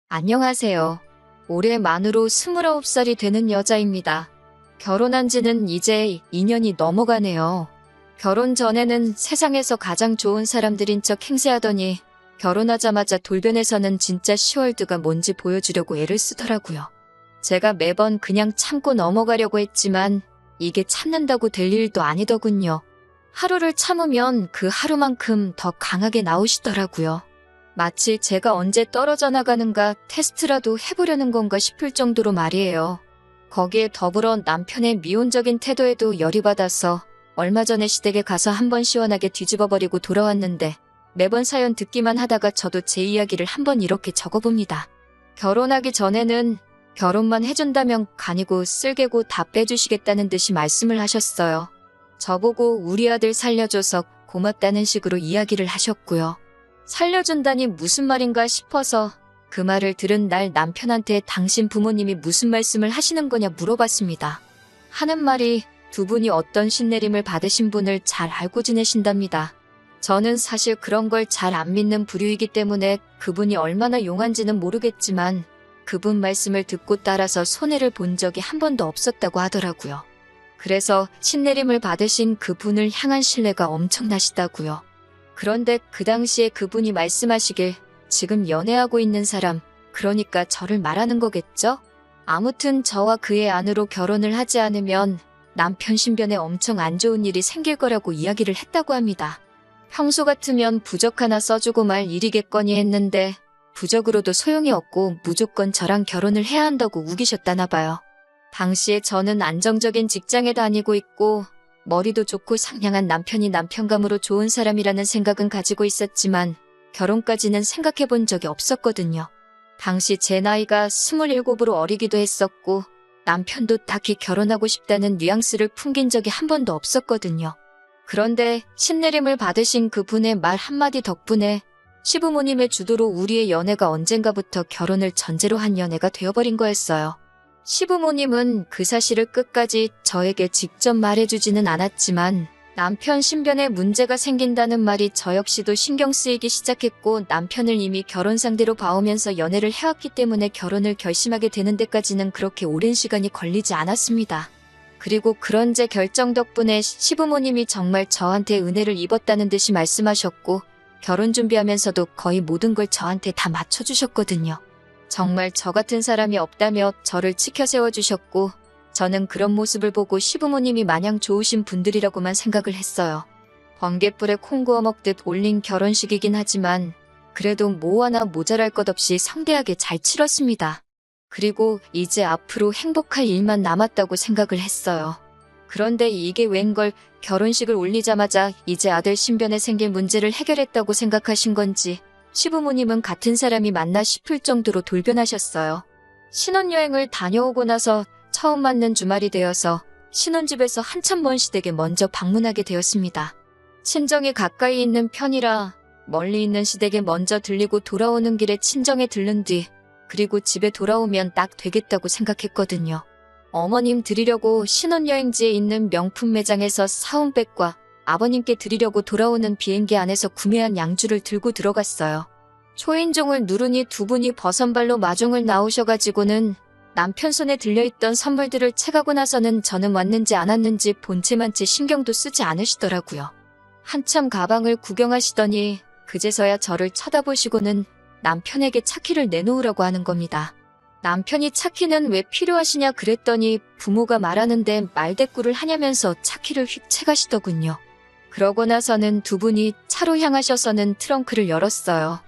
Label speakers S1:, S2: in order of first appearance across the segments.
S1: 안녕하세요. 올해 만으로 29살이 되는 여자입니다. 결혼한 지는 이제 2년이 넘어가네요. 결혼 전에는 세상에서 가장 좋은 사람들인 척 행세하더니 결혼하자마자 돌변해서는 진짜 시월드가 뭔지 보여주려고 애를 쓰더라고요. 제가 매번 그냥 참고 넘어가려고 했지만 이게 참는다고 될 일도 아니더군요. 하루를 참으면 그 하루만큼 더 강하게 나오시더라고요. 마치 제가 언제 떨어져 나가는가 테스트라도 해보려는 건가 싶을 정도로 말이에요. 거기에 더불어 남편의 미온적인 태도에도 열이 받아서 얼마 전에 시댁에 가서 한번 시원하게 뒤집어버리고 돌아왔는데 매번 사연 듣기만 하다가 저도 제 이야기를 한번 이렇게 적어봅니다. 결혼하기 전에는 결혼만 해준다면 간이고 쓸개고 다 빼주시겠다는 듯이 말씀을 하셨어요. 저보고 우리 아들 살려줘서 고맙다는 식으로 이야기를 하셨고요. 살려준다니 무슨 말인가 싶어서 그 말을 들은 날 남편한테 당신 부모님이 무슨 말씀을 하시는 거냐 물어봤습니다. 하는 말이 두 분이 어떤 신내림을 받으신 분을 잘 알고 지내신답니다. 저는 사실 그런 걸 잘 안 믿는 부류이기 때문에 그분이 얼마나 용한지는 모르겠지만 그분 말씀을 듣고 따라서 손해를 본 적이 한 번도 없었다고 하더라고요. 그래서 신내림을 받으신 그분을 향한 신뢰가 엄청나시다고요. 그런데 그 당시에 그분이 말씀하시길 지금 연애하고 있는 사람, 그러니까 저를 말하는 거겠죠? 아무튼 저와 그의 아내로 결혼을 하지 않으면 남편 신변에 엄청 안 좋은 일이 생길 거라고 이야기를 했다고 합니다. 평소 같으면 부적 하나 써주고 말 일이겠거니 했는데 부적으로도 소용이 없고 무조건 저랑 결혼을 해야 한다고 우기셨다나 봐요. 당시에 저는 안정적인 직장에 다니고 있고 머리도 좋고 상냥한 남편이 남편감으로 좋은 사람이라는 생각은 가지고 있었지만 결혼까지는 생각해 본 적이 없었거든요. 당시 제 나이가 27으로 어리기도 했었고 남편도 딱히 결혼하고 싶다는 뉘앙스를 풍긴 적이 한 번도 없었거든요. 그런데 신내림을 받으신 그분의 말 한마디 덕분에 시부모님의 주도로 우리의 연애가 언젠가부터 결혼을 전제로 한 연애가 되어버린 거였어요. 시부모님은 그 사실을 끝까지 저에게 직접 말해주지는 않았지만 남편 신변에 문제가 생긴다는 말이 저 역시도 신경 쓰이기 시작했고 남편을 이미 결혼 상대로 봐오면서 연애를 해왔기 때문에 결혼을 결심하게 되는 데까지는 그렇게 오랜 시간이 걸리지 않았습니다. 그리고 그런 제 결정 덕분에 시부모님이 정말 저한테 은혜를 입었다는 듯이 말씀하셨고 결혼 준비하면서도 거의 모든 걸 저한테 다 맞춰주셨거든요. 정말 저 같은 사람이 없다며 저를 치켜 세워주셨고 저는 그런 모습을 보고 시부모님이 마냥 좋으신 분들이라고만 생각을 했어요. 번갯불에 콩 구워 먹듯 올린 결혼식이긴 하지만 그래도 뭐 하나 모자랄 것 없이 성대하게 잘 치렀습니다. 그리고 이제 앞으로 행복할 일만 남았다고 생각을 했어요. 그런데 이게 웬걸 결혼식을 올리자마자 이제 아들 신변에 생긴 문제를 해결했다고 생각하신 건지 시부모님은 같은 사람이 맞나 싶을 정도로 돌변하셨어요. 신혼여행을 다녀오고 나서 처음 맞는 주말이 되어서 신혼집에서 한참 먼 시댁에 먼저 방문하게 되었습니다. 친정이 가까이 있는 편이라 멀리 있는 시댁에 먼저 들리고 돌아오는 길에 친정에 들른 뒤 그리고 집에 돌아오면 딱 되겠다고 생각했거든요. 어머님 드리려고 신혼여행지에 있는 명품 매장에서 사온 백과 아버님께 드리려고 돌아오는 비행기 안에서 구매한 양주를 들고 들어갔어요. 초인종을 누르니 두 분이 버선발로 마중을 나오셔가지고는 남편 손에 들려있던 선물들을 채가고 나서는 저는 왔는지 안 왔는지 본체만치 신경도 쓰지 않으시더라고요. 한참 가방을 구경하시더니 그제서야 저를 쳐다보시고는 남편에게 차키를 내놓으라고 하는 겁니다. 남편이 차키는 왜 필요하시냐 그랬더니 부모가 말하는데 말대꾸를 하냐면서 차키를 휙 채가시더군요. 그러고 나서는 두 분이 차로 향하셔서는 트렁크를 열었어요.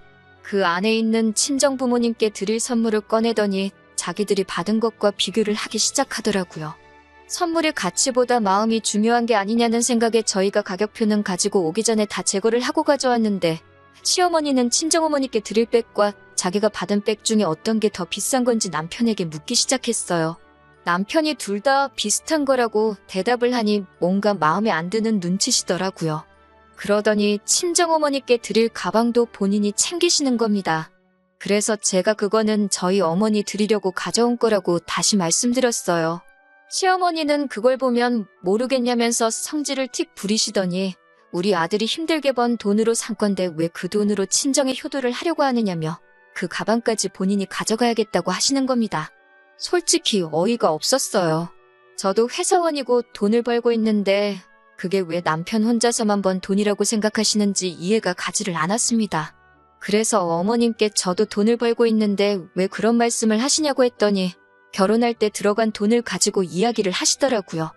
S1: 그 안에 있는 친정 부모님께 드릴 선물을 꺼내더니 자기들이 받은 것과 비교를 하기 시작하더라고요. 선물의 가치보다 마음이 중요한 게 아니냐는 생각에 저희가 가격표는 가지고 오기 전에 다 제거를 하고 가져왔는데 시어머니는 친정어머니께 드릴 백과 자기가 받은 백 중에 어떤 게 더 비싼 건지 남편에게 묻기 시작했어요. 남편이 둘 다 비슷한 거라고 대답을 하니 뭔가 마음에 안 드는 눈치시더라고요. 그러더니 친정어머니께 드릴 가방도 본인이 챙기시는 겁니다. 그래서 제가 그거는 저희 어머니 드리려고 가져온 거라고 다시 말씀드렸어요. 시어머니는 그걸 보면 모르겠냐면서 성질을 틱 부리시더니 우리 아들이 힘들게 번 돈으로 산 건데 왜 그 돈으로 친정에 효도를 하려고 하느냐며 그 가방까지 본인이 가져가야겠다고 하시는 겁니다. 솔직히 어이가 없었어요. 저도 회사원이고 돈을 벌고 있는데 그게 왜 남편 혼자서만 번 돈이라고 생각하시는지 이해가 가지를 않았습니다. 그래서 어머님께 저도 돈을 벌고 있는데 왜 그런 말씀을 하시냐고 했더니 결혼할 때 들어간 돈을 가지고 이야기를 하시더라고요.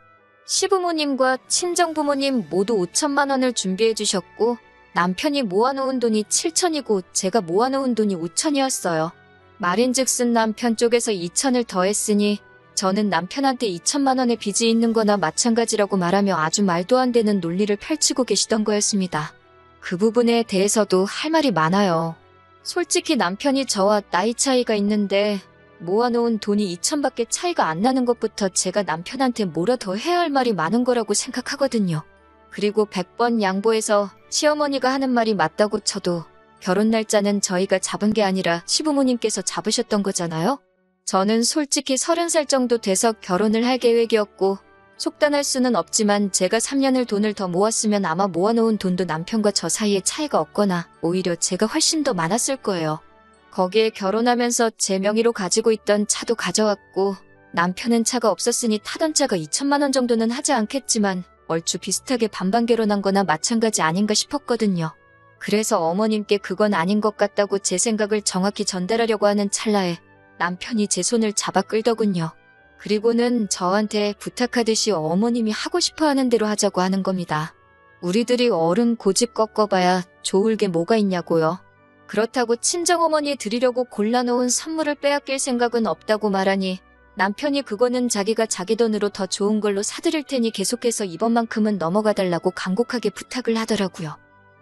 S1: 시부모님과 친정부모님 모두 5천만 원을 준비해 주셨고 남편이 모아놓은 돈이 7천이고 제가 모아놓은 돈이 5천이었어요. 말인즉슨 남편 쪽에서 2천을 더했으니 저는 남편한테 2천만 원의 빚이 있는 거나 마찬가지라고 말하며 아주 말도 안 되는 논리를 펼치고 계시던 거였습니다. 그 부분에 대해서도 할 말이 많아요. 솔직히 남편이 저와 나이 차이가 있는데 모아놓은 돈이 2천밖에 차이가 안 나는 것부터 제가 남편한테 뭐라 더 해야 할 말이 많은 거라고 생각하거든요. 그리고 100번 양보해서 시어머니가 하는 말이 맞다고 쳐도 결혼 날짜는 저희가 잡은 게 아니라 시부모님께서 잡으셨던 거잖아요. 저는 솔직히 30살 정도 돼서 결혼을 할 계획이었고 속단할 수는 없지만 제가 3년을 돈을 더 모았으면 아마 모아놓은 돈도 남편과 저 사이에 차이가 없거나 오히려 제가 훨씬 더 많았을 거예요. 거기에 결혼하면서 제 명의로 가지고 있던 차도 가져왔고 남편은 차가 없었으니 타던 차가 2천만 원 정도는 하지 않겠지만 얼추 비슷하게 반반 결혼한 거나 마찬가지 아닌가 싶었거든요. 그래서 어머님께 그건 아닌 것 같다고 제 생각을 정확히 전달하려고 하는 찰나에 남편이 제 손을 잡아 끌더군요. 그리고는 저한테 부탁하듯이 어머님이 하고 싶어 하는 대로 하자고 하는 겁니다. 우리들이 어른 고집 꺾어봐야 좋을 게 뭐가 있냐고요. 그렇다고 친정어머니 드리려고 골라놓은 선물을 빼앗길 생각은 없다고 말하니 남편이 그거는 자기가 자기 돈으로 더 좋은 걸로 사드릴 테니 계속해서 이번만큼은 넘어가달라고 간곡하게 부탁을 하더라고요.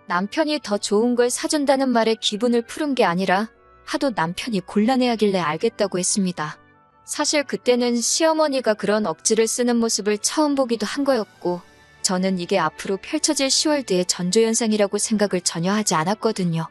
S1: 남편이 더 좋은 걸 사준다는 말에 기분을 푸른 게 아니라 하도 남편이 곤란해하길래 알겠다고 했습니다. 사실 그때는 시어머니가 그런 억지를 쓰는 모습을 처음 보기도 한 거였고 저는 이게 앞으로 펼쳐질 10월드의 전조현상이라고 생각을 전혀 하지 않았거든요.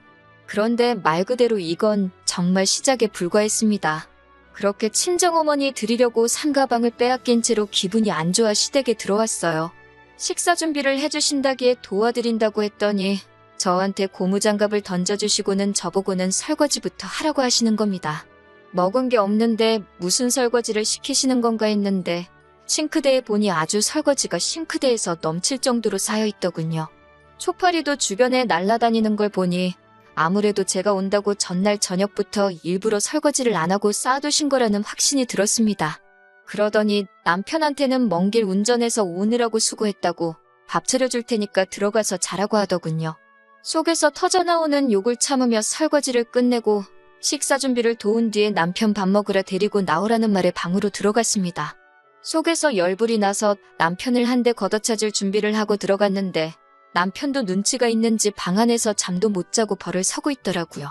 S1: 그런데 말 그대로 이건 정말 시작에 불과했습니다. 그렇게 친정어머니 드리려고 산 가방을 빼앗긴 채로 기분이 안 좋아 시댁에 들어왔어요. 식사 준비를 해주신다기에 도와드린다고 했더니 저한테 고무장갑을 던져주시고는 저보고는 설거지부터 하라고 하시는 겁니다. 먹은 게 없는데 무슨 설거지를 시키시는 건가 했는데 싱크대에 보니 아주 설거지가 싱크대에서 넘칠 정도로 쌓여있더군요. 초파리도 주변에 날아다니는 걸 보니 아무래도 제가 온다고 전날 저녁부터 일부러 설거지를 안 하고 쌓아두신 거라는 확신이 들었습니다. 그러더니 남편한테는 먼 길 운전해서 오느라고 수고했다고 밥 차려줄 테니까 들어가서 자라고 하더군요. 속에서 터져나오는 욕을 참으며 설거지를 끝내고 식사 준비를 도운 뒤에 남편 밥 먹으라 데리고 나오라는 말에 방으로 들어갔습니다. 속에서 열불이 나서 남편을 한 대 걷어차줄 준비를 하고 들어갔는데 남편도 눈치가 있는지 방 안에서 잠도 못 자고 벌을 서고 있더라고요.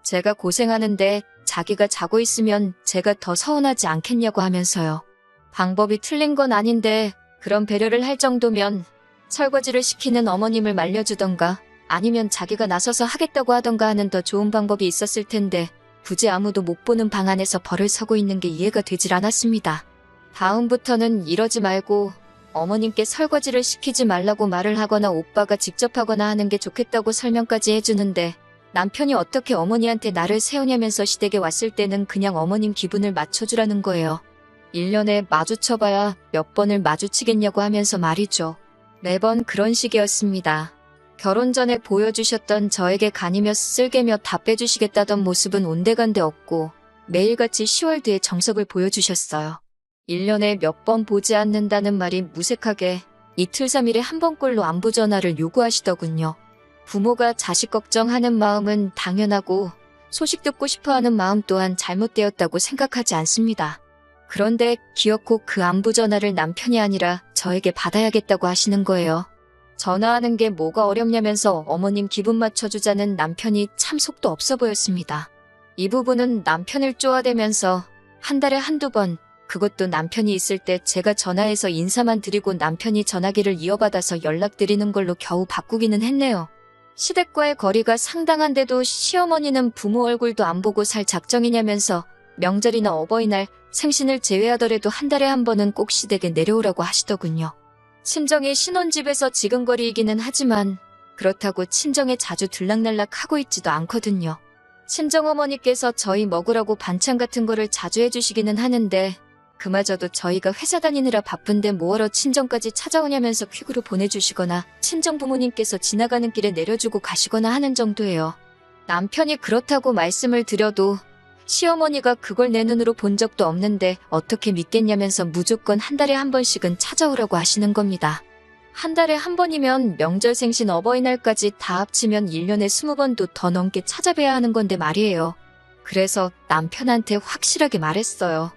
S1: 제가 고생하는데 자기가 자고 있으면 제가 더 서운하지 않겠냐고 하면서요. 방법이 틀린 건 아닌데 그런 배려를 할 정도면 설거지를 시키는 어머님을 말려주던가 아니면 자기가 나서서 하겠다고 하던가 하는 더 좋은 방법이 있었을 텐데 굳이 아무도 못 보는 방 안에서 벌을 서고 있는 게 이해가 되질 않았습니다. 다음부터는 이러지 말고 어머님께 설거지를 시키지 말라고 말을 하거나 오빠가 직접 하거나 하는 게 좋겠다고 설명까지 해주는데 남편이 어떻게 어머니한테 나를 세우냐면서 시댁에 왔을 때는 그냥 어머님 기분을 맞춰주라는 거예요. 1년에 마주쳐봐야 몇 번을 마주치겠냐고 하면서 말이죠. 매번 그런 식이었습니다. 결혼 전에 보여주셨던 저에게 간이며 쓸개며 다 빼주시겠다던 모습은 온데간데 없고 매일같이 10월드의 정석을 보여주셨어요. 1년에 몇 번 보지 않는다는 말이 무색하게 이틀 3일에 한 번꼴로 안부 전화를 요구하시더군요. 부모가 자식 걱정하는 마음은 당연하고 소식 듣고 싶어하는 마음 또한 잘못되었다고 생각하지 않습니다. 그런데 기어코 그 안부 전화를 남편이 아니라 저에게 받아야겠다고 하시는 거예요. 전화하는 게 뭐가 어렵냐면서 어머님 기분 맞춰주자는 남편이 참 속도 없어 보였습니다. 이 부분은 남편을 쪼아대면서 한 달에 한두 번, 그것도 남편이 있을 때 제가 전화해서 인사만 드리고 남편이 전화기를 이어받아서 연락드리는 걸로 겨우 바꾸기는 했네요. 시댁과의 거리가 상당한데도 시어머니는 부모 얼굴도 안 보고 살 작정이냐면서 명절이나 어버이날, 생신을 제외하더라도 한 달에 한 번은 꼭 시댁에 내려오라고 하시더군요. 친정이 신혼집에서 지근거리이기는 하지만 그렇다고 친정에 자주 들락날락 하고 있지도 않거든요. 친정어머니께서 저희 먹으라고 반찬 같은 거를 자주 해주시기는 하는데 그마저도 저희가 회사 다니느라 바쁜데 뭐하러 친정까지 찾아오냐면서 퀵으로 보내주시거나 친정 부모님께서 지나가는 길에 내려주고 가시거나 하는 정도예요. 남편이 그렇다고 말씀을 드려도 시어머니가 그걸 내 눈으로 본 적도 없는데 어떻게 믿겠냐면서 무조건 한 달에 한 번씩은 찾아오라고 하시는 겁니다. 한 달에 한 번이면 명절 생신 어버이날까지 다 합치면 1년에 20번도 더 넘게 찾아뵈야 하는 건데 말이에요. 그래서 남편한테 확실하게 말했어요.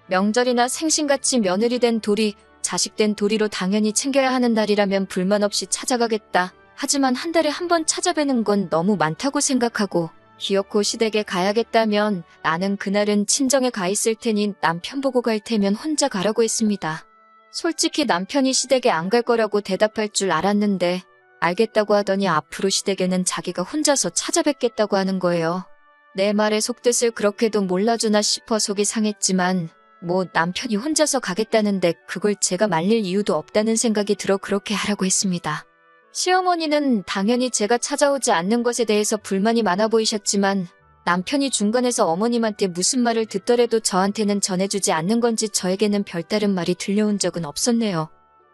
S1: 명절이나 생신같이 며느리 된 도리, 자식 된 도리로 당연히 챙겨야 하는 날이라면 불만 없이 찾아가겠다. 하지만 한 달에 한 번 찾아뵈는 건 너무 많다고 생각하고 기어코 시댁에 가야겠다면 나는 그날은 친정에 가 있을 테니 남편 보고 갈 테면 혼자 가라고 했습니다. 솔직히 남편이 시댁에 안 갈 거라고 대답할 줄 알았는데 알겠다고 하더니 앞으로 시댁에는 자기가 혼자서 찾아뵙겠다고 하는 거예요. 내 말의 속뜻을 그렇게도 몰라주나 싶어 속이 상했지만 뭐 남편이 혼자서 가겠다는데 그걸 제가 말릴 이유도 없다는 생각이 들어 그렇게 하라고 했습니다. 시어머니는 당연히 제가 찾아오지 않는 것에 대해서 불만이 많아 보이셨지만 남편이 중간에서 어머님한테 무슨 말을 듣더라도 저한테는 전해주지 않는 건지 저에게는 별다른 말이 들려온 적은 없었네요.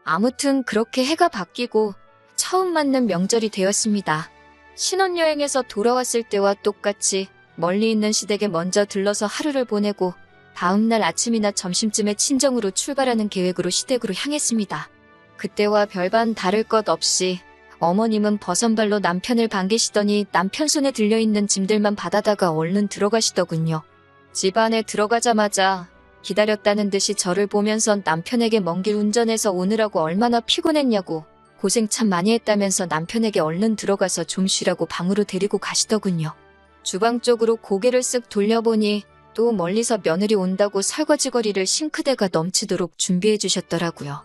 S1: 아무튼 그렇게 해가 바뀌고 처음 맞는 명절이 되었습니다. 신혼여행에서 돌아왔을 때와 똑같이 멀리 있는 시댁에 먼저 들러서 하루를 보내고 다음날 아침이나 점심쯤에 친정으로 출발하는 계획으로 시댁으로 향했습니다. 그때와 별반 다를 것 없이 어머님은 버선발로 남편을 반기시더니 남편 손에 들려있는 짐들만 받아다가 얼른 들어가시더군요. 집 안에 들어가자마자 기다렸다는 듯이 저를 보면서 남편에게 먼 길 운전해서 오느라고 얼마나 피곤했냐고 고생 참 많이 했다면서 남편에게 얼른 들어가서 좀 쉬라고 방으로 데리고 가시더군요. 주방 쪽으로 고개를 쓱 돌려보니 또 멀리서 며느리 온다고 설거지거리를 싱크대가 넘치도록 준비해 주셨더라고요.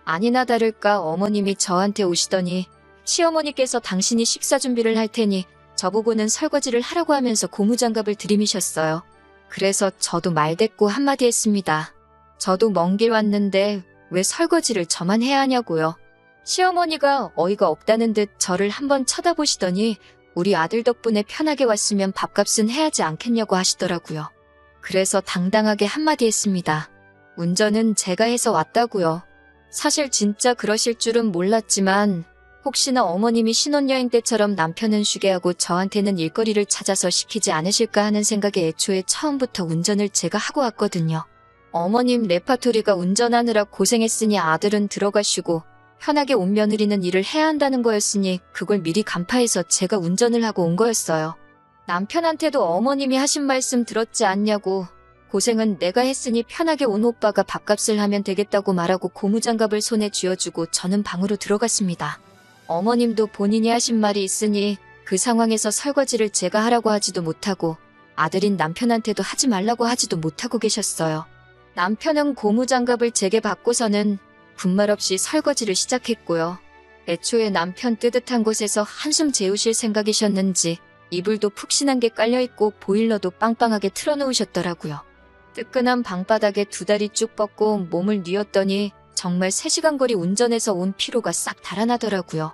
S1: 아니나 다를까 어머님이 저한테 오시더니 시어머니께서 당신이 식사 준비를 할 테니 저보고는 설거지를 하라고 하면서 고무장갑을 들이미셨어요. 그래서 저도 말대꾸 한마디 했습니다. 저도 먼 길 왔는데 왜 설거지를 저만 해야 하냐고요. 시어머니가 어이가 없다는 듯 저를 한번 쳐다보시더니 우리 아들 덕분에 편하게 왔으면 밥값은 해야지 않겠냐고 하시더라고요. 그래서 당당하게 한마디 했습니다. 운전은 제가 해서 왔다고요. 사실 진짜 그러실 줄은 몰랐지만 혹시나 어머님이 신혼여행 때처럼 남편은 쉬게 하고 저한테는 일거리를 찾아서 시키지 않으실까 하는 생각에 애초에 처음부터 운전을 제가 하고 왔거든요. 어머님 레파토리가 운전하느라 고생했으니 아들은 들어가시고 편하게 온 며느리는 일을 해야 한다는 거였으니 그걸 미리 간파해서 제가 운전을 하고 온 거였어요. 남편한테도 어머님이 하신 말씀 들었지 않냐고 고생은 내가 했으니 편하게 온 오빠가 밥값을 하면 되겠다고 말하고 고무장갑을 손에 쥐어주고 저는 방으로 들어갔습니다. 어머님도 본인이 하신 말이 있으니 그 상황에서 설거지를 제가 하라고 하지도 못하고 아들인 남편한테도 하지 말라고 하지도 못하고 계셨어요. 남편은 고무장갑을 제게 받고서는 분말 없이 설거지를 시작했고요. 애초에 남편 뜨뜻한 곳에서 한숨 재우실 생각이셨는지 이불도 푹신한 게 깔려있고 보일러도 빵빵하게 틀어놓으셨더라고요. 뜨끈한 방바닥에 두 다리 쭉 뻗고 몸을 뉘었더니 정말 3시간 거리 운전해서 온 피로가 싹 달아나더라고요.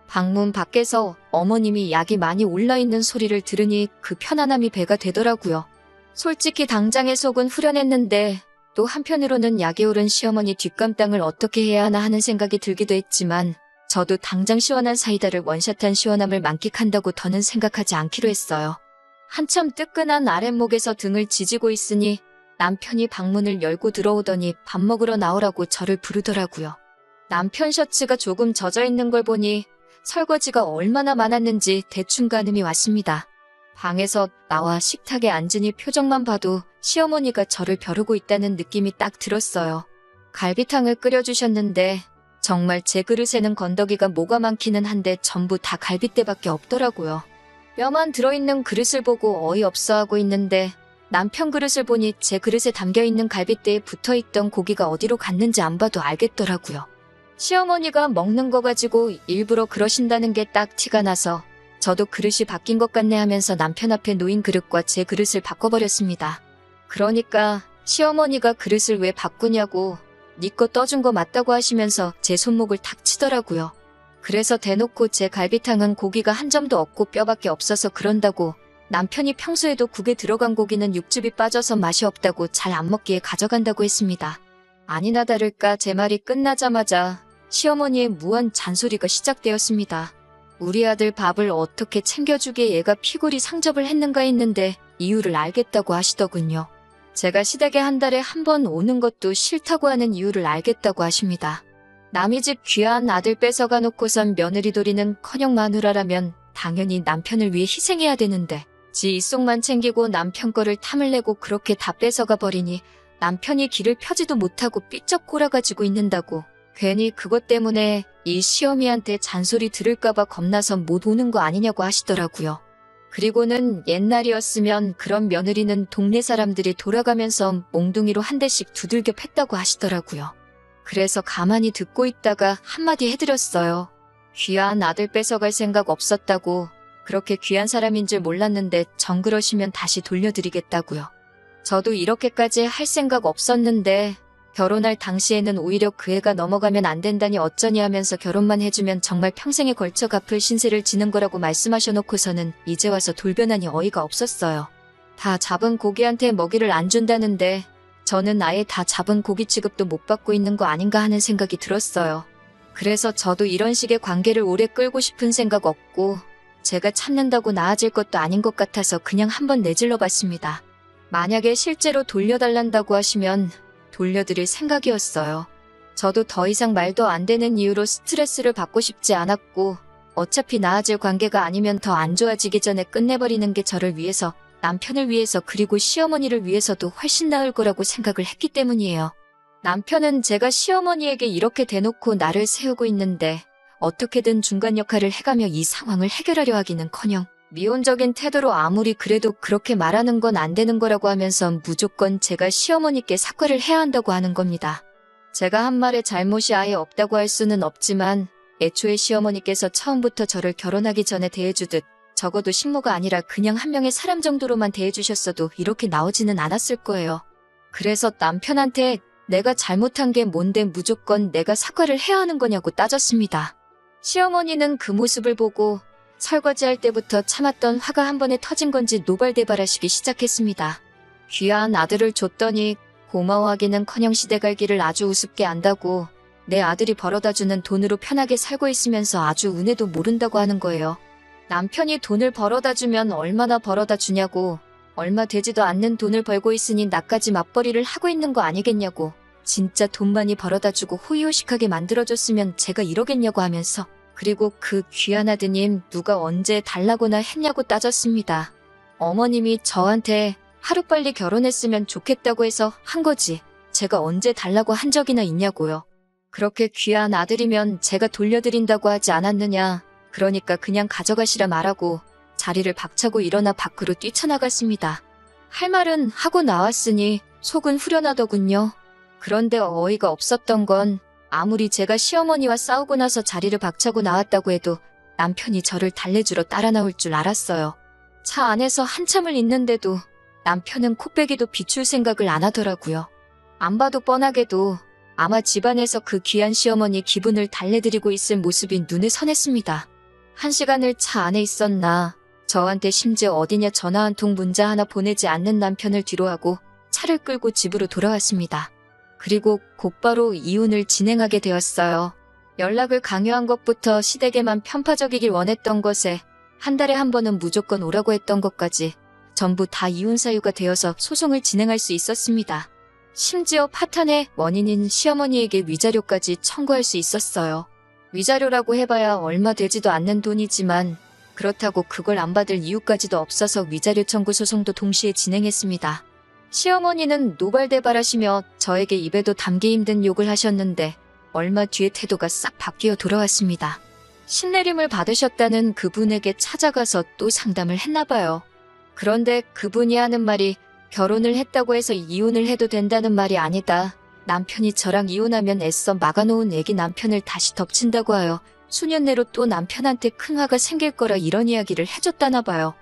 S1: 방문 밖에서 어머님이 약이 많이 올라있는 소리를 들으니 그 편안함이 배가 되더라고요. 솔직히 당장의 속은 후련했는데 또 한편으로는 약이 오른 시어머니 뒷감당을 어떻게 해야 하나 하는 생각이 들기도 했지만 저도 당장 시원한 사이다를 원샷한 시원함을 만끽한다고 더는 생각하지 않기로 했어요. 한참 뜨끈한 아랫목에서 등을 지지고 있으니 남편이 방문을 열고 들어오더니 밥 먹으러 나오라고 저를 부르더라고요. 남편 셔츠가 조금 젖어 있는 걸 보니 설거지가 얼마나 많았는지 대충 가늠이 왔습니다. 방에서 나와 식탁에 앉으니 표정만 봐도 시어머니가 저를 벼르고 있다는 느낌이 딱 들었어요. 갈비탕을 끓여주셨는데 정말 제 그릇에는 건더기가 뭐가 많기는 한데 전부 다 갈빗대밖에 없더라고요. 뼈만 들어있는 그릇을 보고 어이없어하고 있는데 남편 그릇을 보니 제 그릇에 담겨있는 갈빗대에 붙어있던 고기가 어디로 갔는지 안 봐도 알겠더라고요. 시어머니가 먹는 거 가지고 일부러 그러신다는 게 딱 티가 나서 저도 그릇이 바뀐 것 같네 하면서 남편 앞에 놓인 그릇과 제 그릇을 바꿔버렸습니다. 그러니까 시어머니가 그릇을 왜 바꾸냐고 네 거 떠준 거 맞다고 하시면서 제 손목을 탁 치더라고요. 그래서 대놓고 제 갈비탕은 고기가 한 점도 없고 뼈밖에 없어서 그런다고 남편이 평소에도 국에 들어간 고기는 육즙이 빠져서 맛이 없다고 잘 안 먹기에 가져간다고 했습니다. 아니나 다를까 제 말이 끝나자마자 시어머니의 무한 잔소리가 시작되었습니다. 우리 아들 밥을 어떻게 챙겨주기에 얘가 피골이 상접을 했는가 했는데 이유를 알겠다고 하시더군요. 제가 시댁에 한 달에 한 번 오는 것도 싫다고 하는 이유를 알겠다고 하십니다. 남의 집 귀한 아들 뺏어가 놓고선 며느리 도리는커녕 마누라라면 당연히 남편을 위해 희생해야 되는데 지 입속만 챙기고 남편 거를 탐을 내고 그렇게 다 뺏어가 버리니 남편이 길을 펴지도 못하고 삐쩍 꼬라가지고 있는다고 괜히 그것 때문에 이 시어미한테 잔소리 들을까봐 겁나서 못 오는 거 아니냐고 하시더라고요. 그리고는 옛날이었으면 그런 며느리는 동네 사람들이 돌아가면서 몽둥이로 한 대씩 두들겨 팼다고 하시더라고요. 그래서 가만히 듣고 있다가 한마디 해드렸어요. 귀한 아들 뺏어갈 생각 없었다고. 그렇게 귀한 사람인 줄 몰랐는데 정 그러시면 다시 돌려드리겠다고요. 저도 이렇게까지 할 생각 없었는데 결혼할 당시에는 오히려 그 애가 넘어가면 안 된다니 어쩌니 하면서 결혼만 해주면 정말 평생에 걸쳐 갚을 신세를 지는 거라고 말씀하셔놓고서는 이제 와서 돌변하니 어이가 없었어요. 다 잡은 고기한테 먹이를 안 준다는데 저는 아예 다 잡은 고기 취급도 못 받고 있는 거 아닌가 하는 생각이 들었어요. 그래서 저도 이런 식의 관계를 오래 끌고 싶은 생각 없고 제가 참는다고 나아질 것도 아닌 것 같아서 그냥 한번 내질러 봤습니다. 만약에 실제로 돌려달란다고 하시면 돌려드릴 생각이었어요. 저도 더 이상 말도 안 되는 이유로 스트레스를 받고 싶지 않았고 어차피 나아질 관계가 아니면 더 안 좋아지기 전에 끝내버리는 게 저를 위해서, 남편을 위해서 그리고 시어머니를 위해서도 훨씬 나을 거라고 생각을 했기 때문이에요. 남편은 제가 시어머니에게 이렇게 대놓고 나를 세우고 있는데 어떻게든 중간 역할을 해가며 이 상황을 해결하려 하기는커녕 미온적인 태도로 아무리 그래도 그렇게 말하는 건 안 되는 거라고 하면서 무조건 제가 시어머니께 사과를 해야 한다고 하는 겁니다. 제가 한 말에 잘못이 아예 없다고 할 수는 없지만 애초에 시어머니께서 처음부터 저를 결혼하기 전에 대해주듯 적어도 식모가 아니라 그냥 한 명의 사람 정도로만 대해주셨어도 이렇게 나오지는 않았을 거예요. 그래서 남편한테 내가 잘못한 게 뭔데 무조건 내가 사과를 해야 하는 거냐고 따졌습니다. 시어머니는 그 모습을 보고 설거지할 때부터 참았던 화가 한 번에 터진 건지 노발대발하시기 시작했습니다. 귀한 아들을 줬더니 고마워하기는커녕 시대갈기를 아주 우습게 안다고 내 아들이 벌어다주는 돈으로 편하게 살고 있으면서 아주 은혜도 모른다고 하는 거예요. 남편이 돈을 벌어다주면 얼마나 벌어다주냐고, 얼마 되지도 않는 돈을 벌고 있으니 나까지 맞벌이를 하고 있는 거 아니겠냐고, 진짜 돈 많이 벌어다주고 호의호식하게 만들어줬으면 제가 이러겠냐고 하면서 그리고 그 귀한 아드님 누가 언제 달라고나 했냐고 따졌습니다. 어머님이 저한테 하루빨리 결혼했으면 좋겠다고 해서 한 거지 제가 언제 달라고 한 적이나 있냐고요. 그렇게 귀한 아들이면 제가 돌려드린다고 하지 않았느냐. 그러니까 그냥 가져가시라 말하고 자리를 박차고 일어나 밖으로 뛰쳐나갔습니다. 할 말은 하고 나왔으니 속은 후련하더군요. 그런데 어이가 없었던 건 아무리 제가 시어머니와 싸우고 나서 자리를 박차고 나왔다고 해도 남편이 저를 달래주러 따라 나올 줄 알았어요. 차 안에서 한참을 있는데도 남편은 코빼기도 비출 생각을 안 하더라고요. 안 봐도 뻔하게도 아마 집안에서 그 귀한 시어머니 기분을 달래드리고 있을 모습이 눈에 선했습니다. 1시간을 차 안에 있었나, 저한테 심지어 어디냐 전화 한 통 문자 하나 보내지 않는 남편을 뒤로하고 차를 끌고 집으로 돌아왔습니다. 그리고 곧바로 이혼을 진행하게 되었어요. 연락을 강요한 것부터 시댁에만 편파적이길 원했던 것에 한 달에 한 번은 무조건 오라고 했던 것까지 전부 다 이혼 사유가 되어서 소송을 진행할 수 있었습니다. 심지어 파탄의 원인인 시어머니에게 위자료까지 청구할 수 있었어요. 위자료라고 해봐야 얼마 되지도 않는 돈이지만 그렇다고 그걸 안 받을 이유까지도 없어서 위자료 청구 소송도 동시에 진행했습니다. 시어머니는 노발대발하시며 저에게 입에도 담기 힘든 욕을 하셨는데 얼마 뒤에 태도가 싹 바뀌어 돌아왔습니다. 신내림을 받으셨다는 그분에게 찾아가서 또 상담을 했나봐요. 그런데 그분이 하는 말이 결혼을 했다고 해서 이혼을 해도 된다는 말이 아니다. 남편이 저랑 이혼하면 애써 막아놓은 애기 남편을 다시 덮친다고 하여 수년 내로 또 남편한테 큰 화가 생길 거라 이런 이야기를 해줬다나 봐요.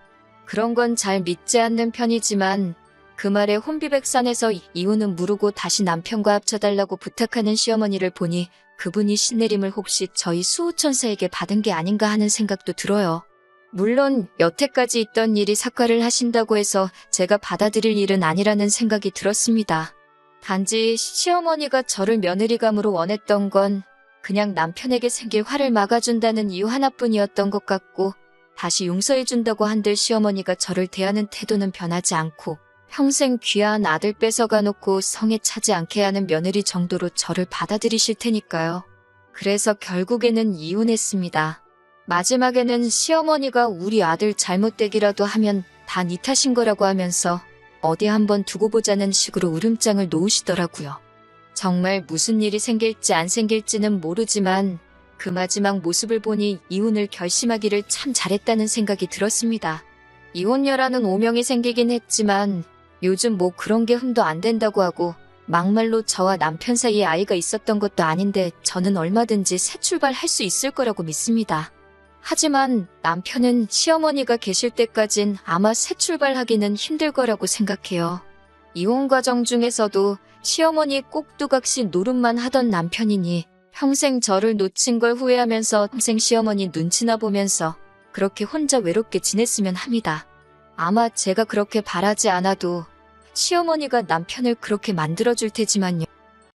S1: 그런 건 잘 믿지 않는 편이지만 그 말에 혼비백산에서 이혼은 무르고 다시 남편과 합쳐달라고 부탁하는 시어머니를 보니 그분이 신내림을 혹시 저희 수호천사에게 받은 게 아닌가 하는 생각도 들어요. 물론 여태까지 있던 일이 사과를 하신다고 해서 제가 받아들일 일은 아니라는 생각이 들었습니다. 단지 시어머니가 저를 며느리감으로 원했던 건 그냥 남편에게 생길 화를 막아준다는 이유 하나뿐이었던 것 같고, 다시 용서해준다고 한들 시어머니가 저를 대하는 태도는 변하지 않고 평생 귀한 아들 뺏어가 놓고 성에 차지 않게 하는 며느리 정도로 저를 받아들이실 테니까요. 그래서 결국에는 이혼했습니다. 마지막에는 시어머니가 우리 아들 잘못되기라도 하면 다 네 탓인 거라고 하면서 어디 한번 두고 보자는 식으로 으름장을 놓으시더라고요. 정말 무슨 일이 생길지 안 생길지는 모르지만 그 마지막 모습을 보니 이혼을 결심하기를 참 잘했다는 생각이 들었습니다. 이혼녀라는 오명이 생기긴 했지만 요즘 뭐 그런 게 흠도 안 된다고 하고, 막말로 저와 남편 사이에 아이가 있었던 것도 아닌데 저는 얼마든지 새 출발할 수 있을 거라고 믿습니다. 하지만 남편은 시어머니가 계실 때까진 아마 새 출발하기는 힘들 거라고 생각해요. 이혼 과정 중에서도 시어머니 꼭두각시 노릇만 하던 남편이니 평생 저를 놓친 걸 후회하면서 평생 시어머니 눈치나 보면서 그렇게 혼자 외롭게 지냈으면 합니다. 아마 제가 그렇게 바라지 않아도 시어머니가 남편을 그렇게 만들어줄 테지만요.